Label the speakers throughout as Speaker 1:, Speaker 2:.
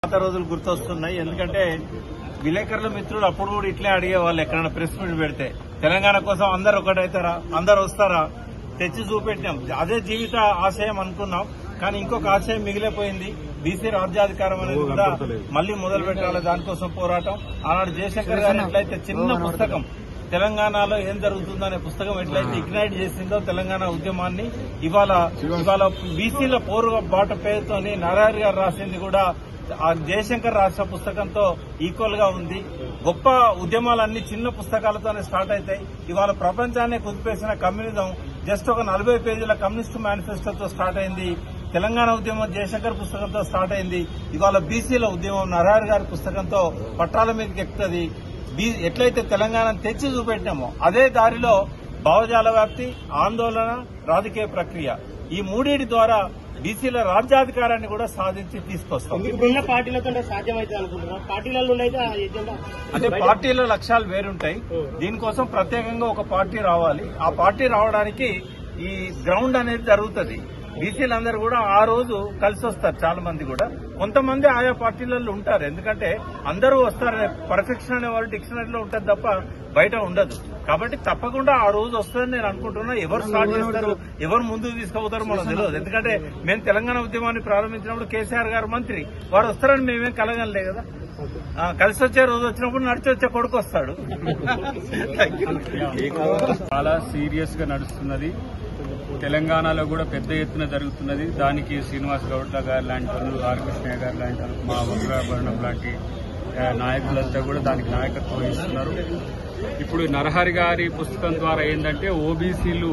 Speaker 1: పాత రోజులు గుర్తొస్తున్నాయి. ఎందుకంటే విలేకరుల మిత్రులు అప్పుడు కూడా ఇట్లే అడిగేవాళ్ళు, ఎక్కడైనా ప్రెస్ మీట్ పెడితే తెలంగాణ కోసం అందరు ఒకటైతారా, అందరు వస్తారా, తెచ్చి చూపెట్టినాం. అదే జీవిత ఆశయం అనుకున్నాం. కానీ ఇంకొక ఆశయం మిగిలిపోయింది. బీసీ రాజ్యాధికారం అనేది కూడా మళ్లీ మొదలు పెట్టాలి, దానికోసం పోరాటం. ఆనాడు జయశంకర్ గారు ఎట్లయితే చిన్న పుస్తకం తెలంగాణలో ఏం జరుగుతుందనే పుస్తకం ఎట్లయితే ఇగ్నైట్ చేసిందో తెలంగాణ ఉద్యమాన్ని, ఇవాళ బీసీల పోరు బాట పేరుతోని నరహరి గారు రాసింది కూడా ఆ జయశంకర్ రాసిన పుస్తకంతో ఈక్వల్ గా ఉంది. గొప్ప ఉద్యమాలన్నీ చిన్న పుస్తకాలతోనే స్టార్ట్ అవుతాయి. ఇవాళ ప్రపంచాన్ని కుదిపేసిన కమ్యూనిజం జస్ట్ ఒక 40 పేజీల కమ్యూనిస్టు మేనిఫెస్టోతో స్టార్ట్ అయింది. తెలంగాణ ఉద్యమం జయశంకర్ పుస్తకంతో స్టార్ట్ అయింది. ఇవాళ బీసీల ఉద్యమం నరహరి గారి పుస్తకంతో పట్టాల మీదకి ఎక్కుతుంది. ఎట్లయితే తెలంగాణను తెచ్చి చూపెట్టినామో అదే దారిలో భావజాల వ్యాప్తి, ఆందోళన, రాజకీయ ప్రక్రియ, ఈ మూడింటి ద్వారా బీసీల రాజ్యాధికారాన్ని కూడా సాధించి తీసుకొస్తాం. అంటే పార్టీల లక్ష్యాలు వేరుంటాయి. దీనికోసం ప్రత్యేకంగా ఒక పార్టీ రావాలి. ఆ పార్టీ రావడానికి ఈ గ్రౌండ్ అనేది జరుగుతుంది. బీసీలందరూ కూడా ఆ రోజు కలిసి వస్తారు. చాలా మంది కూడా, కొంతమంది ఆయా పార్టీలలో ఉంటారు. ఎందుకంటే అందరూ వస్తారు, పర్ఫెక్షన్ అనే వాళ్ళు డిక్షనరీలో ఉంటుంది తప్ప బయట ఉండదు. కాబట్టి తప్పకుండా ఆ రోజు వస్తుందని నేను అనుకుంటున్నా. ఎవరు స్టార్ట్ చేస్తారు, ఎవరు ముందుకు తీసుకుపోతారో మనకు తెలియదు. ఎందుకంటే మేము తెలంగాణ ఉద్యమాన్ని ప్రారంభించినప్పుడు కేసీఆర్ గారు మంత్రి, వారు వస్తారని మేమేం కలగలే కదా. కలిసి వచ్చే రోజు వచ్చినప్పుడు నడిచి వచ్చే కొడుకు వస్తాడు.
Speaker 2: చాలా సీరియస్ గా నడుస్తున్నది. తెలంగాణలో కూడా పెద్ద ఎత్తున జరుగుతున్నది. దానికి శ్రీనివాస్ గౌడ్ల గారు లాంటి వాళ్ళు, ఆర్ కృష్ణయ్య గారు లాంటి వాళ్ళు, మా వజ్రాభరణం లాంటి నాయకులంతా కూడా దానికి నాయకత్వం వహిస్తున్నారు. ఇప్పుడు నరహరి గారి పుస్తకం ద్వారా ఏంటంటే ఓబీసీలు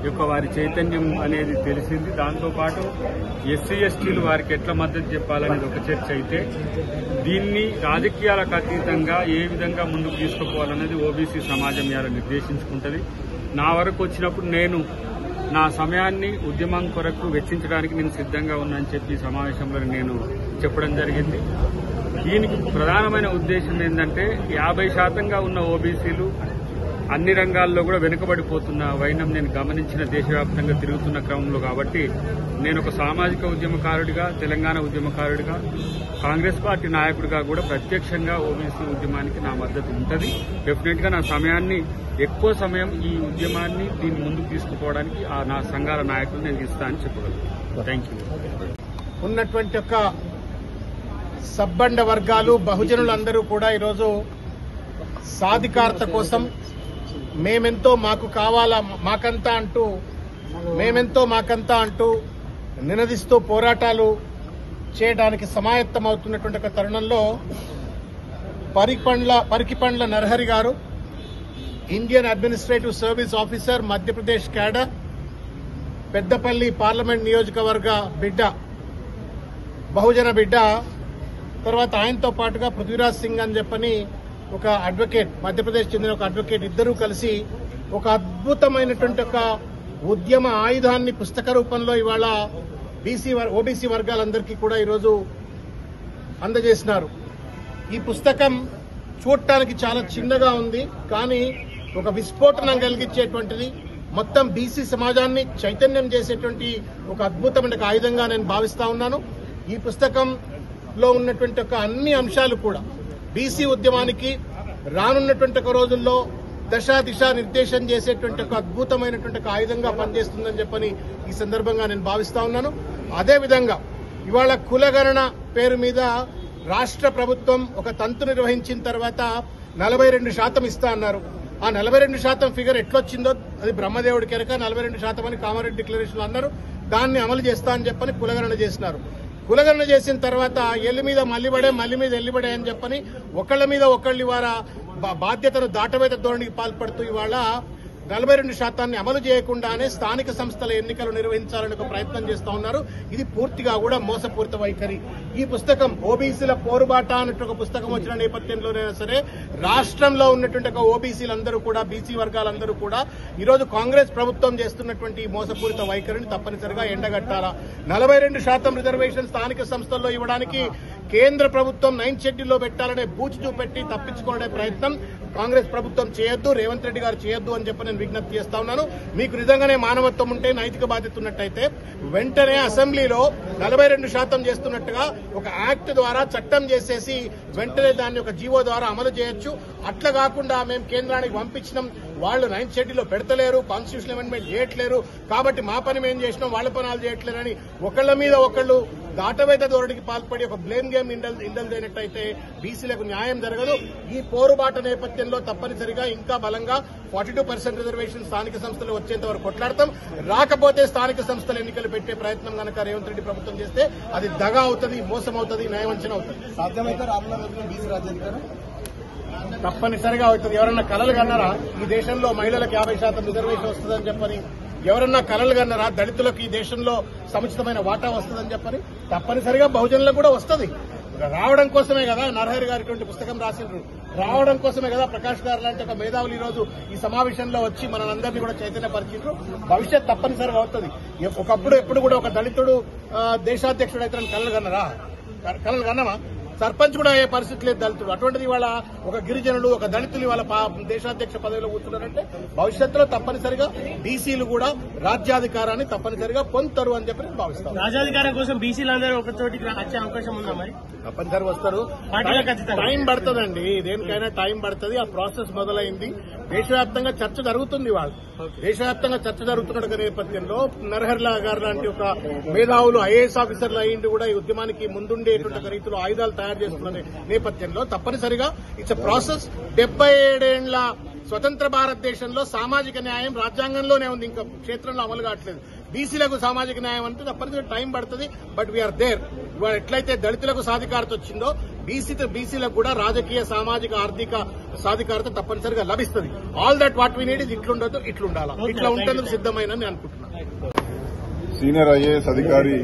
Speaker 2: యొక్క వారి చైతన్యం అనేది తెలిసింది. దాంతోపాటు ఎస్సీ ఎస్టీలు వారికి ఎట్లా మద్దతు చెప్పాలనేది ఒక చర్చ అయితే, దీన్ని రాజకీయాలకు అతీతంగా ఏ విధంగా ముందుకు తీసుకుపోవాలనేది ఓబీసీ సమాజం ఇవాళ నిర్దేశించుకుంటుంది. నా వరకు వచ్చినప్పుడు నేను నా సమయాన్ని ఉద్యమం కొరకు వెచ్చించడానికి నేను సిద్ధంగా ఉన్నానని చెప్పి సమావేశంలో నేను చెప్పడం జరిగింది. దీనికి ప్రధానమైన ఉద్దేశం ఏంటంటే 50% ఉన్న ఓబీసీలు అన్ని రంగాల్లో కూడా వెనుకబడిపోతున్న వైనం నేను గమనించిన దేశవ్యాప్తంగా తిరుగుతున్న క్రమంలో. కాబట్టి నేను ఒక సామాజిక ఉద్యమకారుడిగా, తెలంగాణ ఉద్యమకారుడిగా, కాంగ్రెస్ పార్టీ నాయకుడిగా కూడా ప్రత్యక్షంగా ఓబీసీ ఉద్యమానికి నా మద్దతు ఉంటుంది. డెఫినెట్ గా నా సమయాన్ని, ఎక్కువ సమయం ఈ ఉద్యమాన్ని దీన్ని ముందుకు తీసుకుపోవడానికి నా సంఘాల నాయకులు నేను ఇస్తానని చెప్పగలను. Thank you.
Speaker 3: ఉన్నటువంటి ఒక సబ్బండ వర్గాలు, బహుజనులందరూ కూడా ఈరోజు సాధికారత కోసం మేమెంతో మాకు కావాలా, మాకంతా అంటూ నినదిస్తూ పోరాటాలు చేయడానికి సమాయత్తమవుతున్నటువంటి ఒక తరుణంలో పరికిపండ్ల నరహరి గారు, Indian administrative service officer, Madhya Pradesh cadre, Peddapalli parliament నియోజకవర్గ బిడ్డ, బహుజన బిడ్డ, తర్వాత ఆయనతో పాటుగా పృథ్వీరాజ్ సింగ్ అని చెప్పని ఒక అడ్వకేట్, మధ్యప్రదేశ్ చెందిన ఒక అడ్వకేట్, ఇద్దరూ కలిసి ఒక అద్భుతమైనటువంటి ఒక ఉద్యమ ఆయుధాన్ని పుస్తక రూపంలో ఇవాళ ఓబీసీ వర్గాలందరికీ కూడా ఈరోజు అందజేసినారు. ఈ పుస్తకం చూడటానికి చాలా చిన్నగా ఉంది, కానీ ఒక విస్ఫోటనం కలిగించేటువంటిది, మొత్తం బీసీ సమాజాన్ని చైతన్యం చేసేటువంటి ఒక అద్భుతమైన ఆయుధంగా నేను భావిస్తా ఉన్నాను. ఈ పుస్తకంలో ఉన్నటువంటి ఒక అన్ని అంశాలు కూడా బీసీ ఉద్యమానికి రానున్నటువంటి ఒక రోజుల్లో దిశ నిర్దేశం చేసేటువంటి ఒక అద్భుతమైనటువంటి ఒక ఆయుధంగా పనిచేస్తుందని చెప్పని ఈ సందర్భంగా నేను భావిస్తా ఉన్నాను. అదేవిధంగా ఇవాళ కులగణన పేరు మీద రాష్ట్ర ప్రభుత్వం ఒక తంతు నిర్వహించిన తర్వాత 42% ఇస్తా అన్నారు. ఆ 42% ఫిగర్ ఎట్లొచ్చిందో అది బ్రహ్మదేవుడి కెరక. 42% అని కామారెడ్డి డిక్లరేషన్లో అన్నారు. దాన్ని అమలు చేస్తా అని చెప్పని కులగణన చేసినారు. కులగణన చేసిన తర్వాత ఎల్లి మీద మల్లిబడే, మల్లి మీద ఎల్లిబడే అని చెప్పని ఒకళ్ల మీద ఒకళ్ళు ఇవాళ బాధ్యతను దాటవేత ధోరణికి పాల్పడుతూ ఇవాళ 42% అమలు చేయకుండానే స్థానిక సంస్థల ఎన్నికలు నిర్వహించాలని ఒక ప్రయత్నం చేస్తా ఉన్నారు. ఇది పూర్తిగా కూడా మోసపూరిత వైఖరి. ఈ పుస్తకం ఓబీసీల పోరుబాట అన్నట్టు ఒక పుస్తకం వచ్చిన నేపథ్యంలోనైనా సరే రాష్ట్రంలో ఉన్నటువంటి ఒక ఓబీసీలందరూ కూడా, బీసీ వర్గాలందరూ కూడా ఈరోజు కాంగ్రెస్ ప్రభుత్వం చేస్తున్నటువంటి మోసపూరిత వైఖరిని తప్పనిసరిగా ఎండగట్టాలా. 42% రిజర్వేషన్ స్థానిక సంస్థల్లో ఇవ్వడానికి కేంద్ర ప్రభుత్వం 9th షెడ్యూల్లో పెట్టాలనే బూచి చూపెట్టి తప్పించుకునే ప్రయత్నం కాంగ్రెస్ ప్రభుత్వం చేయొద్దు, రేవంత్ రెడ్డి గారు చేయొద్దు అని చెప్పి నేను విజ్ఞప్తి చేస్తా ఉన్నాను. మీకు నిజంగానే మానవత్వం ఉంటే, నైతిక బాధ్యత ఉన్నట్టయితే వెంటనే అసెంబ్లీలో 42% చేస్తున్నట్టుగా ఒక యాక్ట్ ద్వారా చట్టం చేసేసి వెంటనే దాన్ని ఒక జీవో ద్వారా అమలు చేయొచ్చు. అట్లా కాకుండా మేము కేంద్రానికి పంపించినాం, వాళ్ళు 9th షెడ్యూల్లో పెడతలేరు, కాన్స్టిట్యూషన్ అమెండ్మెంట్ చేయట్లేరు, కాబట్టి మా పని మేము చేసినాం, వాళ్ళ పనాలు చేయట్లేరని ఒకళ్ల మీద ఒకళ్లు దాటవేత ధోరణికి పాల్పడి ఒక బ్లేమ్ గేమ్ ఇండల్దైనట్టయితే బీసీలకు న్యాయం జరగదు. ఈ పోరుబాట నేపథ్యంలో తప్పనిసరిగా ఇంకా బలంగా 42% రిజర్వేషన్ స్థానిక సంస్థలు వచ్చేంత వరకు కొట్లాడతాం. రాకపోతే స్థానిక సంస్థల ఎన్నికలు పెట్టే ప్రయత్నం కనుక రేవంత్ రెడ్డి ప్రభుత్వం చేస్తే అది దగా అవుతుంది, మోసం అవుతుంది, నయవంచన అవుతుంది.
Speaker 4: సాధ్యమైతే రానున్న రోజుల్లో బీసీ రాజ్యాధికారం
Speaker 3: తప్పనిసరిగా అవుతుంది. ఎవరన్నా కలలు కన్నారా ఈ దేశంలో మహిళలకు 50% రిజర్వేషన్ వస్తుందని చెప్పని? ఎవరన్నా కలలు కన్నారా దళితులకు ఈ దేశంలో సముచితమైన వాటా వస్తుందని చెప్పని? తప్పనిసరిగా బహుజనులకు కూడా వస్తుంది. రావడం కోసమే కదా నరహరి గారు ఇటువంటి పుస్తకం రాసిండ్రు. రావడం కోసమే కదా ప్రకాష్ గారు లాంటి ఒక మేధావులు ఈ రోజు ఈ సమావేశంలో వచ్చి మనందరినీ కూడా చైతన్యపరిచిండ్రు. భవిష్యత్ తప్పనిసరిగా అవుతుంది. ఒకప్పుడు ఎప్పుడు కూడా ఒక దళితుడు దేశాధ్యక్షుడు అయితే కలలు కన్నారా? కలలు కన్నామా? సర్పంచ్ కూడా అయ్యే పరిస్థితి లేదు దళితుడు. అటువంటిది ఇవాళ ఒక గిరిజనుడు, ఒక దళితులు ఇవాళ దేశాధ్యక్ష పదవిలో కూర్చున్నారంటే భవిష్యత్తులో తప్పనిసరిగా బీసీలు కూడా రాజ్యాధికారాన్ని తప్పనిసరిగా పొందుతారు అని చెప్పి నేను భావిస్తాను.
Speaker 4: రాజ్యాధికారం కోసం బీసీలందరూ ఒక చోటికి వచ్చే అవకాశం ఉందా? మరి
Speaker 3: తప్పనిసరిగా వస్తారు. టైం పడుతుందండి, దేనికైనా టైం పడుతుంది. ఆ ప్రాసెస్ మొదలైంది. దేశవ్యాప్తంగా చర్చ జరుగుతుంది. వాళ్ళు దేశవ్యాప్తంగా చర్చ జరుగుతున్న నేపథ్యంలో నరహరిలా గారు లాంటి ఒక మేధావులు ఐఏఎస్ ఆఫీసర్లు అయ్యింది కూడా ఈ ఉద్యమానికి ముందుండేటువంటి రీతిలో ఆయుధాలు తయారు చేస్తున్న నేపథ్యంలో తప్పనిసరిగా ఇట్స్ ప్రాసెస్. 77 ఏళ్ల స్వతంత్ర భారతదేశంలో సామాజిక న్యాయం రాజ్యాంగంలోనే ఉంది, ఇంకా క్షేత్రంలో అమలు కావట్లేదు. బీసీలకు సామాజిక న్యాయం అంటే తప్పనిసరిగా టైం పడుతుంది. But we are there. ఇవాళ ఎట్లయితే దళితులకు సాధికారత వచ్చిందో బీసీలకు కూడా రాజకీయ, సామాజిక, ఆర్థిక సాధికారత తప్పనిసరిగా లభిస్తుంది. All that what we need is ఇట్లుండదు, ఇట్లుండాలా, ఇట్లా ఉంటేందుకు సిద్దమైన నేను అనుకుంటున్నాను.
Speaker 5: సీనియర్ ఐఏఎస్ అధికారి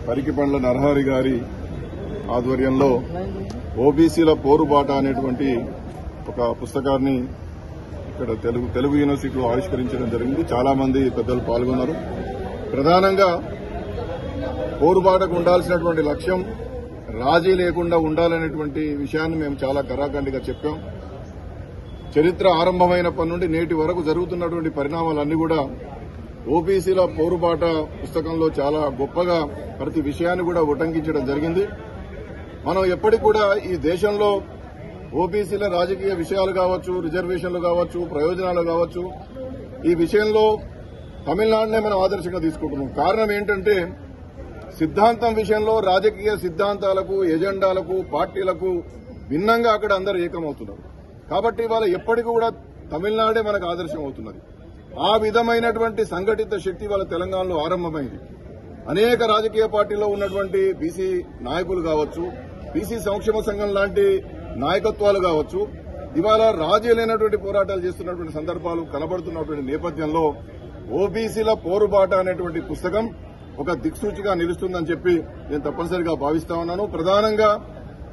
Speaker 5: పరికిపండ్ల నరహరి గారి ఆధ్వర్యంలో ఓబీసీల పోరుబాట అనేటువంటి ఒక పుస్తకాన్ని ఇక్కడ తెలుగు యూనివర్సిటీలో ఆవిష్కరించడం జరిగింది. చాలా మంది పెద్దలు పాల్గొన్నారు. ప్రధానంగా పోరుబాటకు ఉండాల్సినటువంటి లక్ష్యం రాజీ లేకుండా ఉండాలనేటువంటి విషయాన్ని మేము చాలా కరాఖండిగా చెప్పాం. చరిత్ర ఆరంభమైనప్పటి నుండి నేటి వరకు జరుగుతున్నటువంటి పరిణామాలన్నీ కూడా ఓబీసీల పోరుబాట పుస్తకంలో చాలా గొప్పగా ప్రతి విషయాన్ని కూడా ఉటంకించడం జరిగింది. మనం ఎప్పటికి కూడా ఈ దేశంలో ఓబీసీల రాజకీయ విషయాలు కావచ్చు, రిజర్వేషన్లు కావచ్చు, ప్రయోజనాలు కావచ్చు, ఈ విషయంలో తమిళనాడునే మనం ఆదర్శంగా తీసుకుంటున్నాం. కారణం ఏంటంటే సిద్ధాంతం విషయంలో రాజకీయ సిద్ధాంతాలకు, ఎజెండాలకు, పార్టీలకు భిన్నంగా అక్కడ అందరూ ఏకమవుతున్నారు. కాబట్టి ఇవాళ ఎప్పటికీ కూడా తమిళనాడే మనకు ఆదర్శం అవుతున్నది. ఆ విధమైనటువంటి సంఘటిత శక్తి వాళ్ళ తెలంగాణలో ఆరంభమైంది. అనేక రాజకీయ పార్టీల్లో ఉన్నటువంటి బీసీ నాయకులు కావచ్చు, బీసీ సంక్షేమ సంఘం లాంటి నాయకత్వాలు కావచ్చు, ఇవాళ రాజీ లేనటువంటి పోరాటాలు చేస్తున్నటువంటి సందర్భాలు కనబడుతున్నటువంటి నేపథ్యంలో ఓబీసీల పోరుబాట అనేటువంటి పుస్తకం ఒక దిక్సూచిగా నిలుస్తుందని చెప్పి నేను తప్పనిసరిగా భావిస్తా ఉన్నాను. ప్రధానంగా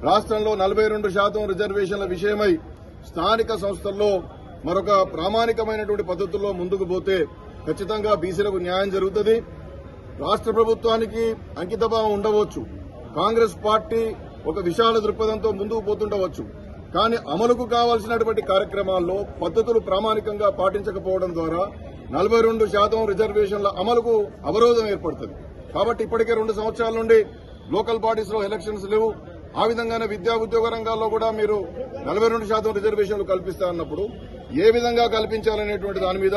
Speaker 5: రాష్ట్రంలో 42% రిజర్వేషన్ల విషయమై స్థానిక సంస్థల్లో మరొక ప్రామాణికమైనటువంటి పద్దతుల్లో ముందుకు పోతే ఖచ్చితంగా బీసీలకు న్యాయం జరుగుతుంది. రాష్ట్ర ప్రభుత్వానికి అంకితభావం ఉండవచ్చు, కాంగ్రెస్ పార్టీ ఒక విశాల దృక్పథంతో ముందుకు పోతుండవచ్చు, కానీ అమలుకు కావాల్సినటువంటి కార్యక్రమాల్లో పద్దతులు ప్రామాణికంగా పాటించకపోవడం ద్వారా 42% రిజర్వేషన్ల అమలుకు అవరోధం ఏర్పడుతుంది. కాబట్టి ఇప్పటికే 2 సంవత్సరాల నుండి లోకల్ బాడీస్ లో ఎలక్షన్స్ లేవు. ఆ విధంగానే విద్యా ఉద్యోగ రంగాల్లో కూడా మీరు 42% రిజర్వేషన్లు కల్పిస్తా అన్నప్పుడు ఏ విధంగా కల్పించాలనేటువంటి దాని మీద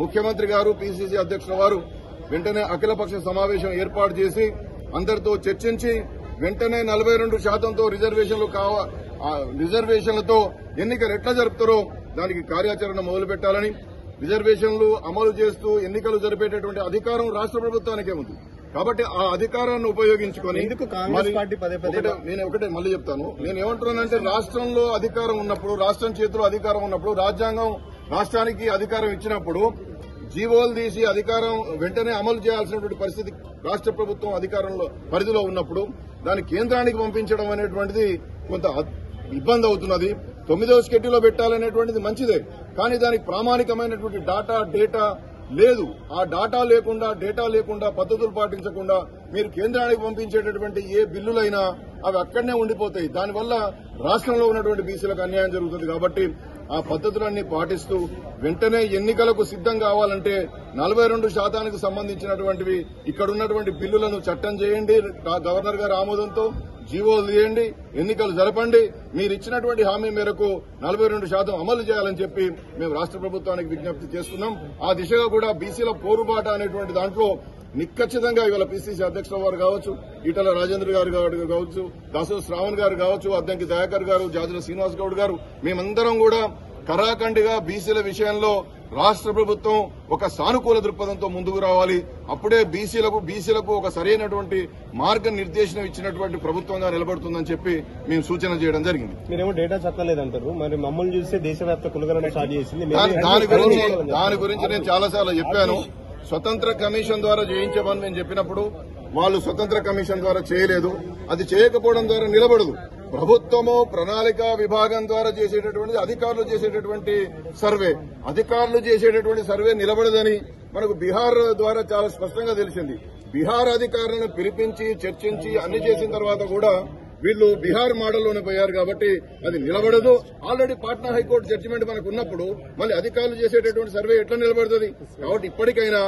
Speaker 5: ముఖ్యమంత్రి గారు, పీసీసీ అధ్యక్షుల వారు వెంటనే అఖిలపక్ష సమావేశం ఏర్పాటు చేసి అందరితో చర్చించి వెంటనే 42%తో రిజర్వేషన్లతో ఎన్నికలు ఎట్లా జరుపుతారో దానికి కార్యాచరణ మొదలు పెట్టాలని, రిజర్వేషన్లు అమలు చేస్తూ ఎన్నికలు జరిపేటటువంటి అధికారం రాష్ట్ర ప్రభుత్వానికే ఉంది. కాబట్టి ఆ అధికారాన్ని ఉపయోగించుకొని నేను ఒకటే మళ్ళీ చెప్తాను. నేను ఏమంటున్నానంటే రాష్ట్రంలో అధికారం ఉన్నప్పుడు, రాష్ట్రం చేతిలో అధికారం ఉన్నప్పుడు, రాజ్యాంగం రాష్ట్రానికి అధికారం ఇచ్చినప్పుడు జీవోలు తీసి అధికారం వెంటనే అమలు చేయాల్సినటువంటి పరిస్థితి రాష్ట్ర ప్రభుత్వం అధికారంలో పరిధిలో ఉన్నప్పుడు దాన్ని కేంద్రానికి పంపించడం అనేటువంటిది కొంత ఇబ్బంది అవుతున్నది. 9వ షెడ్యూల్లో పెట్టాలనేటువంటిది మంచిదే, కానీ దానికి ప్రామాణికమైనటువంటి డేటా లేదు. ఆ డేటా లేకుండా పద్ధతులు పాటించకుండా మీరు కేంద్రానికి పంపించేటటువంటి ఏ బిల్లులైనా అవి అక్కడనే ఉండిపోతాయి. దానివల్ల రాష్ట్రంలో ఉన్నటువంటి బీసీలకు అన్యాయం జరుగుతుంది. కాబట్టి ఆ పద్ధతులన్నీ పాటిస్తూ వెంటనే ఎన్నికలకు సిద్దం కావాలంటే 42% సంబంధించినటువంటివి ఇక్కడ ఉన్నటువంటి బిల్లులను చట్టం చేయండి, గవర్నర్ గారి ఆమోదంతో జీవోలు తీయండి, ఎన్నికలు జరపండి, మీరు ఇచ్చినటువంటి హామీ మేరకు 42% అమలు చేయాలని చెప్పి మేము రాష్ట్ర ప్రభుత్వానికి విజ్ఞప్తి చేస్తున్నాం. ఆ దిశగా కూడా బీసీల పోరుబాట అనేటువంటి దాంట్లో నిక్కచ్చితంగా ఇవాళ పీసీసీ అధ్యక్షుల వారు కావచ్చు, ఈటల రాజేంద్ర గారు కావచ్చు, దాసో శ్రావణ్ గారు కావచ్చు, అద్దంకి దయాకర్ గారు, జాజుల శ్రీనివాస్ గౌడ్ గారు, మేమందరం కూడా కరాఖండిగా బీసీల విషయంలో రాష్ట్ర ప్రభుత్వం ఒక సానుకూల దృక్పథంతో ముందుకు రావాలి. అప్పుడే బీసీలకు ఒక సరైనటువంటి మార్గ నిర్దేశనం ఇచ్చినటువంటి ప్రభుత్వంగా నిలబడుతుందని చెప్పి మేము సూచన చేయడం జరిగింది.
Speaker 6: మీరేమో డేటా చక్కలేదంటారు, మరి మమ్మల్ని చూస్తే దేశవ్యాప్త కులగణన స్టార్ట్ చేసింది.
Speaker 5: దాని గురించి నేను చాలాసార్లు చెప్పాను. స్వతంత్ర కమిషన్ ద్వారా చేయించమని నేను చెప్పినప్పుడు వాళ్ళు స్వతంత్ర కమిషన్ ద్వారా చేయలేదు. అది చేయకపోవడం ద్వారా నిలబడదు. ప్రభుత్వము ప్రణాళిక విభాగం ద్వారా చేసేటటువంటి అధికారులు చేసేటటువంటి సర్వే నిలబడదని మనకు బీహార్ ద్వారా చాలా స్పష్టంగా తెలిసింది. బీహార్ అధికారులను పిలిపించి చర్చించి అన్ని చేసిన తర్వాత కూడా వీళ్లు బీహార్ మోడల్లోనే పోయారు కాబట్టి అది నిలబడదు. ఆల్రెడీ పాట్నా హైకోర్టు జడ్జిమెంట్ మనకు ఉన్నప్పుడు మళ్ళీ అధికారులు చేసేటటువంటి సర్వే ఎట్లా నిలబడుతుంది? కాబట్టి ఇప్పటికైనా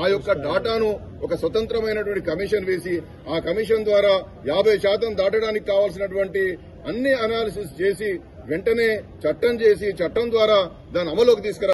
Speaker 5: ఆ యొక్క డాటాను ఒక స్వతంత్రమైనటువంటి కమిషన్ వేసి ఆ కమిషన్ ద్వారా 50% దాటడానికి కావాల్సినటువంటి అన్ని అనాలిసిస్ చేసి వెంటనే చట్టం చేసి చట్టం ద్వారా దాన్ని అమలులోకి తీసుకురా